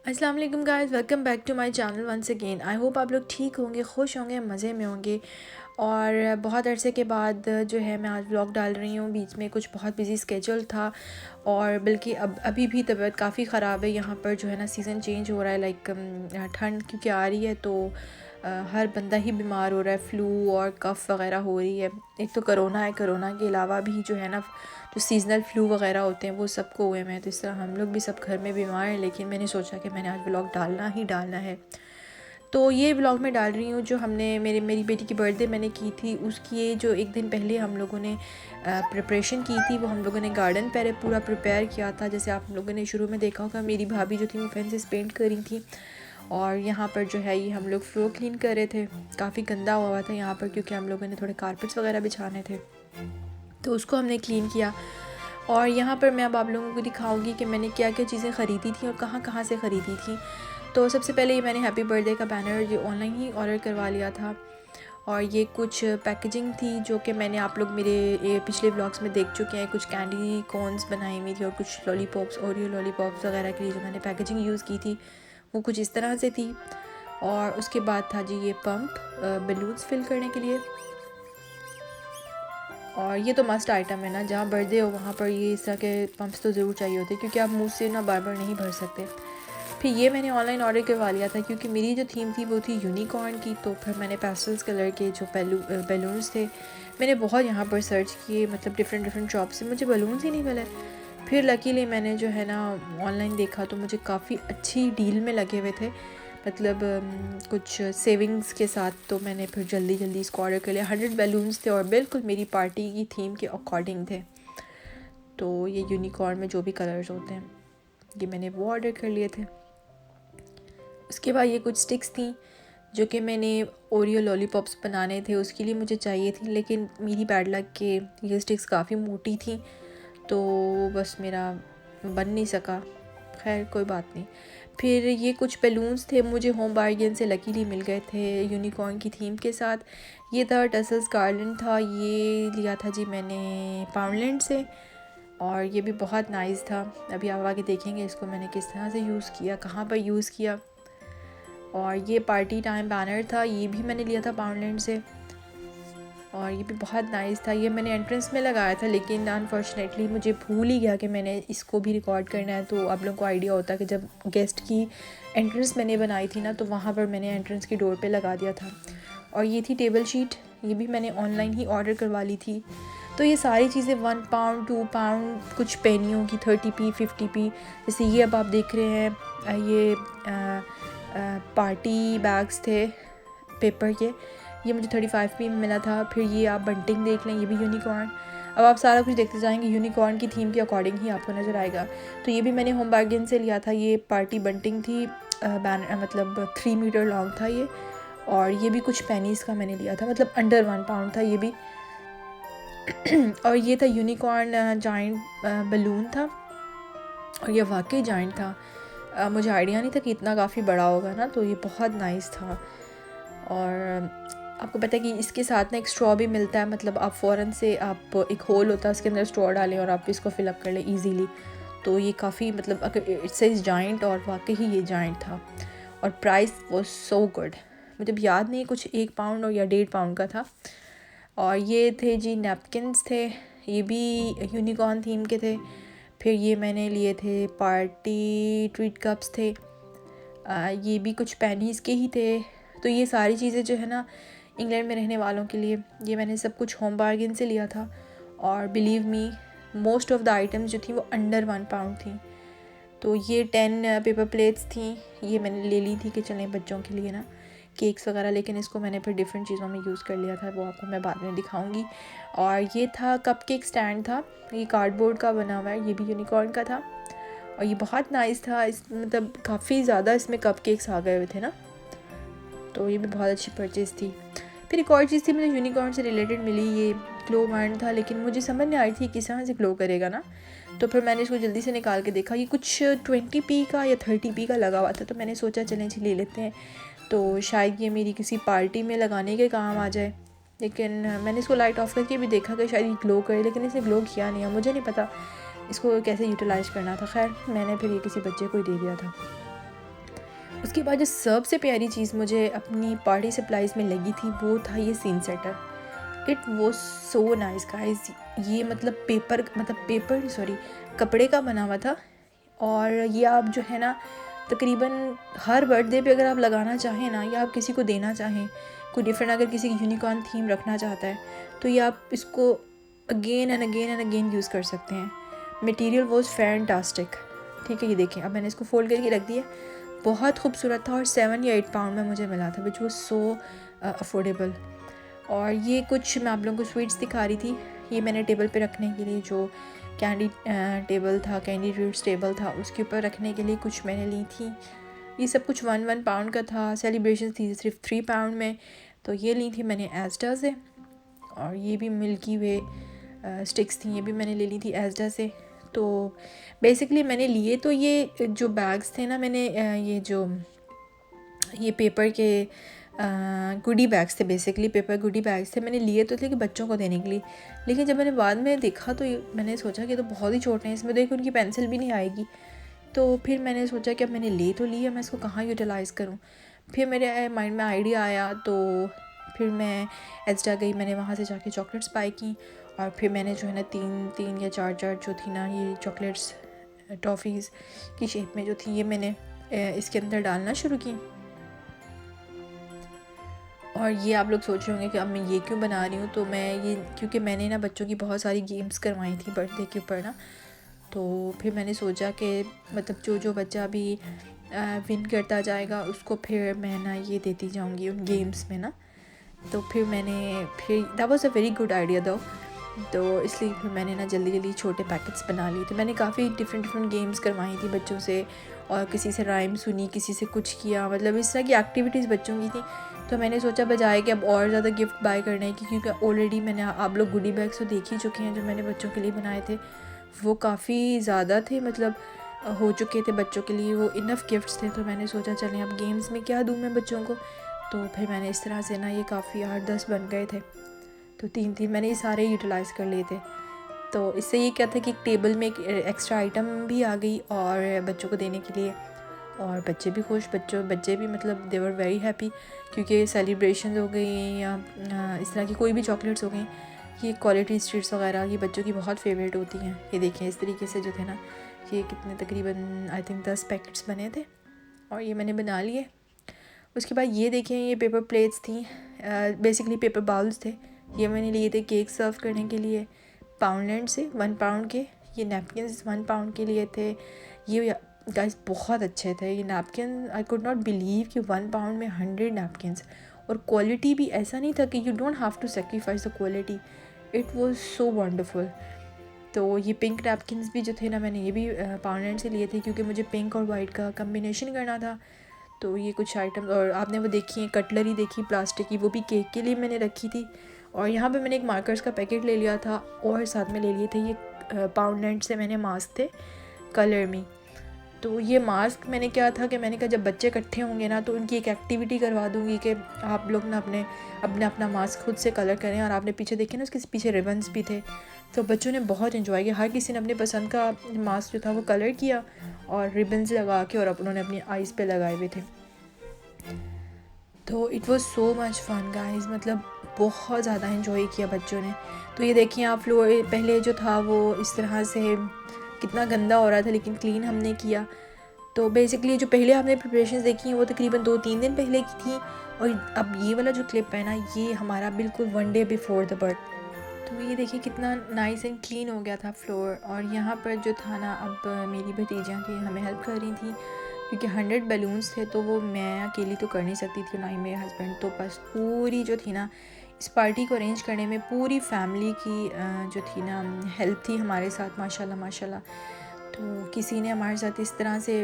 अस्सलाम वालेकुम guys, welcome back to my channel once again. I hope आप लोग ठीक होंगे, खुश होंगे, मज़े में होंगे। और बहुत अरसे के बाद जो है मैं आज व्लॉग डाल रही हूँ। बीच में कुछ बहुत बिजी स्केड्यूल था और बल्कि अब अभी भी तबीयत काफ़ी ख़राब है। यहाँ पर जो है ना सीज़न चेंज हो रहा है, लाइक ठंड क्योंकि आ रही है तो हर बंदा ही बीमार हो रहा है। फ़्लू और कफ़ वग़ैरह हो रही है। एक तो करोना है, करोना के अलावा भी जो है ना जो सीज़नल फ़्लू वग़ैरह होते हैं वो सबको हुए हैं। तो इस तरह हम लोग भी सब घर में बीमार हैं, लेकिन मैंने सोचा कि मैंने आज व्लॉग डालना ही डालना है। तो ये व्लॉग मैं डाल रही हूँ जो हमने मेरी बेटी की बर्थडे मैंने की थी, उसकी जो एक दिन पहले हम लोगों ने प्रिपरेशन की थी। वो हम लोगों ने गार्डन पहले पूरा प्रिपेयर किया था। जैसे आप लोगों ने शुरू में देखा होगा, मेरी भाभी जो थी वो फेंसेस पेंट कर रही थी और यहाँ पर जो है ये हम लोग फ्लोर क्लीन कर रहे थे। काफ़ी गंदा हुआ था यहाँ पर क्योंकि हम लोगों ने थोड़े कारपेट्स वगैरह बिछाने थे, तो उसको हमने क्लीन किया। और यहाँ पर मैं अब आप लोगों को दिखाऊंगी कि मैंने क्या क्या चीज़ें ख़रीदी थी और कहाँ कहाँ से ख़रीदी थी। तो सबसे पहले ये मैंने हैप्पी बर्थडे का बैनर ये ऑनलाइन ही ऑर्डर करवा लिया था। और ये कुछ पैकेजिंग थी जो कि मैंने आप लोग मेरे ये पिछले व्लॉग्स में देख चुके हैं। कुछ कैंडी कॉर्न्स बनाई हुई थी और कुछ लॉलीपॉप्स, ओरियो लॉलीपॉप्स वगैरह के लिए जो मैंने पैकेजिंग यूज़ की थी वो कुछ इस तरह से थी। और उसके बाद था जी ये पंप बलून्स फिल करने के लिए। और ये तो मस्ट आइटम है ना, जहाँ बर्थडे हो वहाँ पर ये इस तरह के पंप्स तो ज़रूर चाहिए होते, क्योंकि आप मुँह से ना बार बार नहीं भर सकते। फिर ये मैंने ऑनलाइन ऑर्डर करवा लिया था क्योंकि मेरी जो थीम थी वो थी यूनिकॉर्न की। तो फिर मैंने पेस्टल्स कलर के जो बैलून्स थे मैंने बहुत यहाँ पर सर्च किए, मतलब डिफरेंट शॉप से मुझे बैलून्स ही नहीं मिले। फिर लकीली मैंने जो है ना ऑनलाइन देखा तो मुझे काफ़ी अच्छी डील में लगे हुए थे, मतलब कुछ सेविंग्स के साथ। तो मैंने फिर जल्दी इसको ऑर्डर कर लिया। 100 बैलून्स थे और बिल्कुल मेरी पार्टी की थीम के अकॉर्डिंग थे। तो ये यूनिकॉर्न में जो भी कलर्स होते हैं ये मैंने वो ऑर्डर कर लिए थे। उसके बाद ये कुछ स्टिक्स थी जो कि मैंने ओरियो लॉलीपॉप्स बनाने थे उसके लिए मुझे चाहिए थी, लेकिन मेरी बैड लक के ये स्टिक्स काफ़ी मोटी थी तो बस मेरा बन नहीं सका। खैर कोई बात नहीं। फिर ये कुछ बैलून्स थे मुझे होम बार्गेन से लकीली मिल गए थे यूनिकॉर्न की थीम के साथ। ये था टसल्स गार्डन था, ये लिया था जी मैंने पाउंडलैंड से और ये भी बहुत नाइस था। अभी आप आगे देखेंगे इसको मैंने किस तरह से यूज़ किया, कहाँ पर यूज़ किया। और ये पार्टी टाइम बैनर था, ये भी मैंने लिया था पाउंडलैंड से और ये भी बहुत नाइस था। ये मैंने एंट्रेंस में लगाया था लेकिन अनफॉर्चुनेटली मुझे भूल ही गया कि मैंने इसको भी रिकॉर्ड करना है। तो आप लोगों को आइडिया होता कि जब गेस्ट की एंट्रेंस मैंने बनाई थी ना तो वहाँ पर मैंने एंट्रेंस की डोर पे लगा दिया था। और ये थी टेबल शीट, ये भी मैंने ऑनलाइन ही ऑर्डर करवा ली थी। तो ये सारी चीज़ें 1 पाउंड 2 पाउंड, कुछ पेनियों की 30p 50p, जैसे ये अब आप देख रहे हैं ये पार्टी बैग्स थे पेपर के, ये मुझे 35p में मिला था। फिर ये आप बंटिंग देख लें, ये भी यूनिकॉर्न। अब आप सारा कुछ देखते जाएंगे यूनिकॉर्न की थीम के अकॉर्डिंग ही आपको नज़र आएगा। तो ये भी मैंने होम बार्गेन से लिया था। ये पार्टी बंटिंग थी, बैनर मतलब 3 मीटर लॉन्ग था ये। और ये भी कुछ पेनीज़ का मैंने लिया था, मतलब अंडर 1 पाउंड था ये भी। और ये था यूनिकॉर्न जाइंट बलून था और ये वाकई जाइंट था। मुझे आइडिया नहीं था कि इतना काफ़ी बड़ा होगा ना, तो ये बहुत नाइस था। और आपको पता है कि इसके साथ ना एक स्ट्रॉ भी मिलता है, मतलब आप फ़ौरन से आप एक होल होता है उसके अंदर स्ट्रॉ डालें और आप इसको फिलअप कर लें ईजीली। तो ये काफ़ी मतलब अगर इट्स इज़ जाइंट और वाकई ही ये जाइंट था। और प्राइस वो सो गुड, मुझे याद नहीं कुछ 1 पाउंड और या 1.5 पाउंड का था। और ये थे जी नैपकिन्स थे, ये भी यूनिकॉर्न थीम के थे। फिर ये मैंने लिए थे पार्टी ट्रीट कप्स थे, ये भी कुछ पेनीज़ के ही थे। तो ये सारी चीज़ें जो है ना इंग्लैंड में रहने वालों के लिए, ये मैंने सब कुछ होम बार्गेन से लिया था। और believe me most of the items जो थी वो अंडर 1 पाउंड थी। तो ये 10 पेपर प्लेट्स थी, ये मैंने ले ली थी कि चलें बच्चों के लिए ना केक्स वगैरह, लेकिन इसको मैंने फिर डिफरेंट चीज़ों में यूज़ कर लिया था, वो आपको मैं बाद में दिखाऊंगी। और ये था कपकेक स्टैंड था, ये कार्डबोर्ड का बना हुआ है, ये भी यूनिकॉर्न का था और ये बहुत नाइस था। इस मतलब काफ़ी ज़्यादा इसमें कपकेक्स आ गए हुए थे ना, तो ये भी बहुत अच्छी परचेज़ थी। फिर एक और चीज़ थी मुझे यूनिकॉर्न से रिलेटेड मिली, ये ग्लो बैंड था, लेकिन मुझे समझ नहीं आई थी किस तरह से ग्लो करेगा ना। तो फिर मैंने इसको जल्दी से निकाल के देखा, ये कुछ 20p का या 30p का लगा हुआ था, तो मैंने सोचा चलें ले लेते हैं, तो शायद ये मेरी किसी पार्टी में लगाने के काम आ जाए। लेकिन मैंने इसको लाइट ऑफ करके भी देखा कि शायद ये ग्लो करे, लेकिन इसने ग्लो किया नहीं है। मुझे नहीं पता इसको कैसे यूटिलाइज़ करना था। खैर मैंने फिर ये किसी बच्चे को ही दे दिया था। उसके बाद जो सबसे प्यारी चीज़ मुझे अपनी पार्टी सप्लाइज़ में लगी थी वो था ये scene setter. It was so nice guys. ये मतलब पेपर सॉरी कपड़े का बना हुआ था, और ये आप जो है ना तकरीबन हर बर्थडे पे अगर आप लगाना चाहें ना, या आप किसी को देना चाहें, कोई डिफरेंट अगर किसी यूनिकॉर्न थीम रखना चाहता है तो ये आप इसको अगेन एंड अगेन यूज़ कर सकते हैं। Material was fantastic. ठीक है, ये देखें, अब मैंने इसको फोल्ड करके रख दिया। बहुत खूबसूरत था और 7 या 8 पाउंड में मुझे मिला था, विच वॉज सो अफोर्डेबल। और ये कुछ मैं आप लोगों को स्वीट्स दिखा रही थी। ये मैंने टेबल पे रखने के लिए जो कैंडी टेबल था, कैंडी फ्रूट्स टेबल था, उसके ऊपर रखने के लिए कुछ मैंने ली थी। ये सब कुछ 1 पाउंड का था। सेलिब्रेशन थी सिर्फ 3 पाउंड में, तो ये ली थी मैंने एस्टा से। और ये भी मिल्की वे स्टिक्स थी, ये भी मैंने ले ली थी एस्टा से। तो बेसिकली मैंने लिए तो ये जो बैग्स थे ना, मैंने ये पेपर के गुडी बैग्स थे, बेसिकली पेपर गुडी बैग्स थे। मैंने लिए तो थे कि बच्चों को देने के लिए, लेकिन जब मैंने बाद में देखा तो मैंने सोचा कि तो बहुत ही छोटे हैं, इसमें तो एक उनकी पेंसिल भी नहीं आएगी। तो फिर मैंने सोचा कि अब मैंने ले तो लिया, मैं इसको कहाँ यूटिलाइज़ करूँ। फिर मेरे माइंड में आइडिया आया, तो फिर मैं एस्टा गई, मैंने वहाँ से जाके चॉकलेट्स बाई की, और फिर मैंने जो है ना 3 या 4 जो थी ना ये चॉकलेट्स टॉफ़ीज़ की शेप में जो थी, ये मैंने इसके अंदर डालना शुरू की। और ये आप लोग सोच रहे होंगे कि अब मैं ये क्यों बना रही हूँ। तो मैं ये क्योंकि मैंने ना बच्चों की बहुत सारी गेम्स करवाई थी बर्थडे के ऊपर ना, तो फिर मैंने सोचा कि मतलब जो बच्चा अभी विन करता जाएगा उसको फिर मैं ना ये देती जाऊँगी उन गेम्स में ना। तो फिर that was a very good idea दो। तो इसलिए फिर मैंने ना जल्दी छोटे पैकेट्स बना लिए थे। मैंने काफ़ी डिफरेंट गेम्स करवाई थी बच्चों से, और किसी से राइम सुनी, किसी से कुछ किया, मतलब इस तरह की एक्टिविटीज़ बच्चों की थी। तो मैंने सोचा बजाय कि अब और ज़्यादा गिफ्ट बाय करने की, क्योंकि ऑलरेडी मैंने आप लोग गुडी बैग्स तो देख ही चुके हैं जो मैंने बच्चों के लिए बनाए थे, वो काफ़ी ज़्यादा थे, मतलब हो चुके थे बच्चों के लिए, वो इनफ गिफ्ट्स थे। तो मैंने सोचा चलें अब गेम्स में क्या दूँ मैं बच्चों को। तो फिर मैंने इस तरह से ना ये काफ़ी 8-10 बन गए थे, तो 3 मैंने ये सारे यूटिलाइज़ कर लिए थे। तो इससे ये क्या था कि एक टेबल में एक एक्स्ट्रा आइटम भी आ गई और बच्चों को देने के लिए, और बच्चे भी खुश, बच्चे भी मतलब दे वर वेरी हैप्पी, क्योंकि सेलिब्रेशन हो गई या इस तरह की कोई भी चॉकलेट्स हो गई, ये क्वालिटी स्ट्रीट्स वगैरह ये बच्चों की बहुत फेवरेट होती हैं। ये देखें इस तरीके से जो थे ना, ये कितने तकरीबन आई थिंक 10 पैकेट्स बने थे, और ये मैंने बना लिए। उसके बाद ये देखें, ये पेपर प्लेट्स थी, बेसिकली पेपर बाउल्स थे। ये मैंने लिए थे केक सर्व करने के लिए पाउंडलैंड से, 1 पाउंड के। ये नैपकिन्स 1 पाउंड के लिए थे। ये गाइस बहुत अच्छे थे ये napkin. I could not believe कि 1 पाउंड में 100 नैपकिन्स, और क्वालिटी भी ऐसा नहीं था कि you don't have to sacrifice the quality, it was so wonderful. तो ये पिंक नैपकिन्स भी जो थे ना, मैंने ये भी पाउंडलैंड से लिए थे, क्योंकि मुझे पिंक और वाइट का कम्बिनेशन करना था। तो ये कुछ आइटम, और आपने वो देखी है कटलरी देखी प्लास्टिक की, वो भी केक के लिए मैंने रखी थी। और यहाँ पे मैंने एक मार्कर्स का पैकेट ले लिया था, और साथ में ले लिए थे ये पाउंडलैंड से मैंने मास्क थे कलर में। तो ये मास्क मैंने क्या था कि मैंने कहा जब बच्चे इकट्ठे होंगे ना तो उनकी एक एक्टिविटी करवा दूँगी कि आप लोग ना अपना मास्क खुद से कलर करें। और आपने पीछे देखे ना, उसके पीछे रिबन्स भी थे, तो बच्चों ने बहुत इन्जॉय किया। हर किसी ने अपने पसंद का मास्क जो था वो कलर किया और रिबन्स लगा के, और उन्होंने अपनी आइज़ पे लगाए हुए थे। तो it was so much fun guys, मतलब बहुत ज़्यादा इन्जॉय किया बच्चों ने। तो ये देखिए आप फ्लोर पहले जो था वो इस तरह से कितना गंदा हो रहा था, लेकिन क्लीन हमने किया। तो बेसिकली जो पहले आपने प्रिपरेशंस देखी हैं वो तकरीबन 2-3 दिन पहले की थी, और अब ये वाला जो क्लिप है ना, ये हमारा बिल्कुल 1 डे बिफोर द बर्थ। तो ये देखिए कितना नाइस एंड क्लीन हो गया था फ्लोर। और यहाँ पर जो था ना, अब मेरी भतीजियाँ थी हमें हेल्प कर रही थी, क्योंकि 100 बैलून्स थे तो वो मैं अकेली तो कर नहीं सकती थी, ना ही मेरे हस्बैंड। तो बस पूरी जो थी ना इस पार्टी को अरेंज करने में पूरी फैमिली की जो थी ना हेल्प थी हमारे साथ, माशाल्लाह माशाल्लाह। तो किसी ने हमारे साथ इस तरह से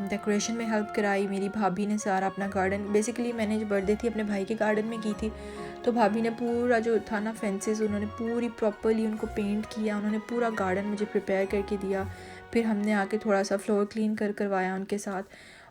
डेकोरेशन में हेल्प कराई। मेरी भाभी ने सारा अपना गार्डन, बेसिकली मैंने जो बर्थडे थी अपने भाई के गार्डन में की थी, तो भाभी ने पूरा जो था ना फेंसेस, उन्होंने पूरी प्रॉपरली उनको पेंट किया, उन्होंने पूरा गार्डन मुझे प्रिपेयर करके दिया। फिर हमने आके थोड़ा सा फ्लोर क्लीन करवाया उनके साथ,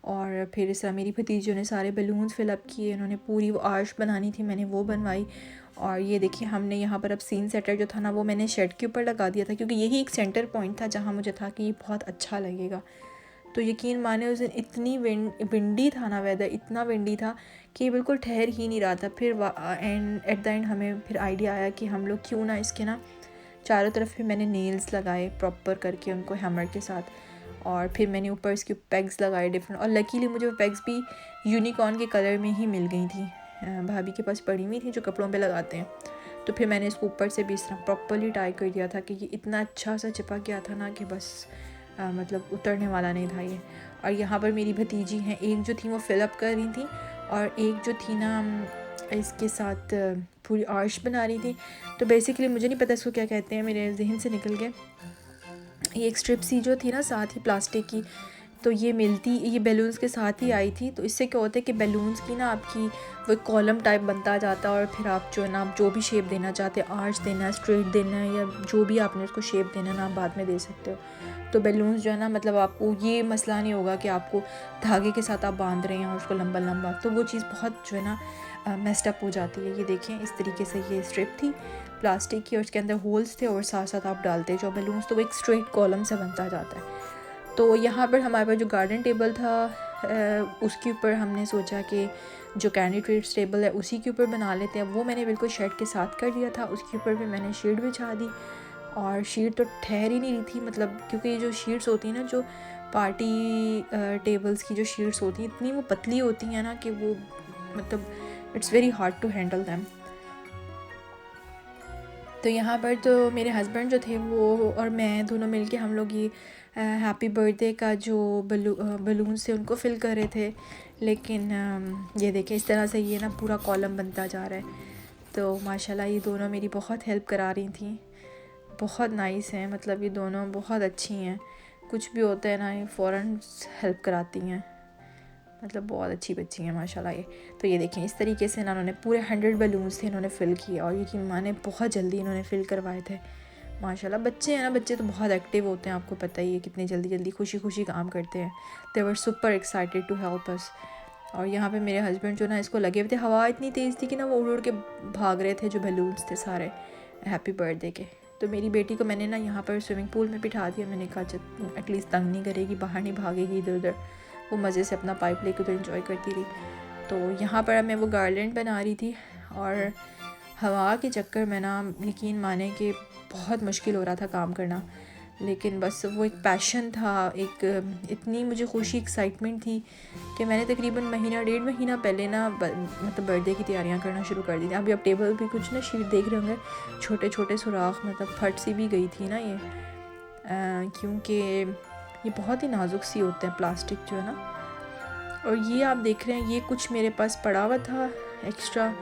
और फिर इस तरह मेरी भतीजियों ने सारे बलून्स फिलअप किए, उन्होंने पूरी वो आर्च बनानी थी, मैंने वो बनवाई। और ये देखिए हमने यहाँ पर अब सीन सेटर जो था ना वो मैंने शेड के ऊपर लगा दिया था, क्योंकि यही एक सेंटर पॉइंट था जहाँ मुझे था कि ये बहुत अच्छा लगेगा। तो यकीन माने उस दिन इतनी विंडी था ना, वेदर इतना विंडी था कि बिल्कुल ठहर ही नहीं रहा था। फिर एंड एट द एंड हमें फिर आइडिया आया कि हम लोग क्यों ना इसके ना चारों तरफ भी मैंने नेल्स लगाए प्रॉपर करके उनको हैमर के साथ, और फिर मैंने ऊपर इसके पेग्स लगाए डिफरेंट, और लकीली मुझे वो पेग्स भी यूनिकॉर्न के कलर में ही मिल गई थी, भाभी के पास पड़ी हुई थी जो कपड़ों पे लगाते हैं। तो फिर मैंने इसको ऊपर से भी इस तरह प्रॉपरली टाई कर दिया था कि ये इतना अच्छा सा चिपक गया था ना कि बस मतलब उतरने वाला नहीं था ये। और यहाँ पर मेरी भतीजी हैं, एक जो थी वो फिलअप कर रही थी और एक जो थी ना इसके साथ पूरी आर्च बना रही थी। तो बेसिकली मुझे नहीं पता इसको क्या कहते हैं, मेरे जहन से निकल गए। ये एक स्ट्रिप सी जो थी ना साथ ही प्लास्टिक की, तो ये बैलून्स के साथ ही आई थी। तो इससे क्या होता है कि बैलून्स की ना आपकी वो कॉलम टाइप बनता जाता है, और फिर आप जो है ना आप जो भी शेप देना चाहते हैं, आर्च देना है, स्ट्रेट देना है, या जो भी आपने उसको शेप देना है ना आप बाद में दे सकते हो। तो बैलून्स जो है ना मतलब आपको ये मसला नहीं होगा कि आपको धागे के साथ आप बांध रहे हैं और उसको लंबा लंबा, तो वो चीज़ बहुत जो है ना मेस्ड अप हो जाती है। ये देखें इस तरीके से ये स्ट्रिप थी प्लास्टिक की और उसके अंदर होल्स थे और साथ साथ आप डालते जो बैलून्स, तो वो एक स्ट्रेट कॉलम से बनता जाता है। तो यहाँ पर हमारे पास जो गार्डन टेबल था उसके ऊपर हमने सोचा कि जो कैंडिडेट टेबल है उसी के ऊपर बना लेते हैं। वो मैंने बिल्कुल शेड के साथ कर दिया था, उसके ऊपर भी मैंने शीट बिछा दी, और शीट तो ठहर ही नहीं रही थी, मतलब क्योंकि ये जो शीट्स होती हैं ना जो पार्टी टेबल्स की जो शीट्स होती हैं इतनी वो पतली होती हैं ना कि वो मतलब it's very hard to handle them. तो यहाँ पर तो मेरे हस्बैंड जो थे वो और मैं दोनों मिलके हम लोग ये हैप्पी बर्थडे का जो बलून से उनको फिल कर रहे थे, लेकिन ये देखें इस तरह से ये ना पूरा कॉलम बनता जा रहा है। तो माशाल्लाह ये दोनों मेरी बहुत हेल्प करा रही थी, बहुत नाइस हैं, मतलब ये दोनों बहुत अच्छी हैं, कुछ भी होता है ना ये फ़ौरन हेल्प कराती हैं, मतलब बहुत अच्छी बच्ची हैं माशाल्लाह ये। तो ये देखें इस तरीके से ना उन्होंने पूरे 100 बलून्स थे इन्होंने फ़िल किए, और यकीन माने बहुत जल्दी इन्होंने फ़िल करवाए थे माशाल्लाह। बच्चे हैं ना, बच्चे तो बहुत एक्टिव होते हैं, आपको पता ही है कितनी जल्दी जल्दी खुशी खुशी काम करते हैं। They were super excited to help us. और यहाँ पे मेरे हस्बैंड जो ना इसको लगे हुए थे, हवा इतनी तेज़ थी कि ना वो उड़ उड़ के भाग रहे थे जो बलून्स थे सारे हैप्पी बर्थडे के। तो मेरी बेटी को मैंने ना यहाँ पर स्विमिंग पूल में बिठा दिया, मैंने कहा एटलीस्ट तंग नहीं करेगी, बाहर नहीं भागेगी इधर उधर, वो मज़े से अपना पाइप लेकर उधर इंजॉय करती रही। तो यहाँ पर मैं वो गार्लैंड बना रही थी, और हवा के चक्कर में ना यकीन माने कि बहुत मुश्किल हो रहा था काम करना, लेकिन बस वो एक पैशन था, एक इतनी मुझे खुशी एक्साइटमेंट थी कि मैंने तकरीबन महीना 1.5 महीना पहले ना मतलब बर्थडे की तैयारियां करना शुरू कर दी थी। अभी अब टेबल भी कुछ ना शीट देख रहे होंगे छोटे छोटे सुराख, मतलब फट सी भी गई थी ना ये, क्योंकि ये बहुत ही नाजुक सी होते हैं प्लास्टिक जो है ना। और ये आप देख रहे हैं ये कुछ मेरे पास पड़ा हुआ था एक्स्ट्रा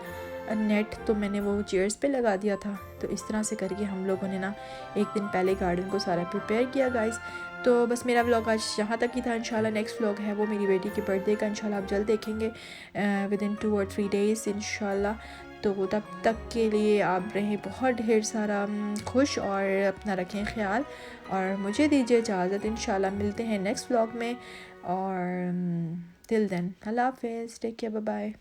नेट, तो मैंने वो चेयर्स पे लगा दिया था। तो इस तरह से करके हम लोगों ने ना एक दिन पहले गार्डन को सारा प्रिपेयर किया गाइस। तो बस मेरा व्लॉग आज यहाँ तक ही था। इंशाल्लाह नेक्स्ट व्लॉग है वो मेरी बेटी के बर्थडे का, इंशाल्लाह आप जल्द देखेंगे विद इन 2 और 3 डेज़ इंशाल्लाह। तो तब तक के लिए आप रहें बहुत ढेर सारा खुश और अपना रखें ख्याल, और मुझे दीजिए इजाज़त। इंशाल्लाह मिलते हैं नेक्स्ट व्लॉग में, और टिल देन अल्लाह हाफ़िज़, टेक केयर, बाय बाय।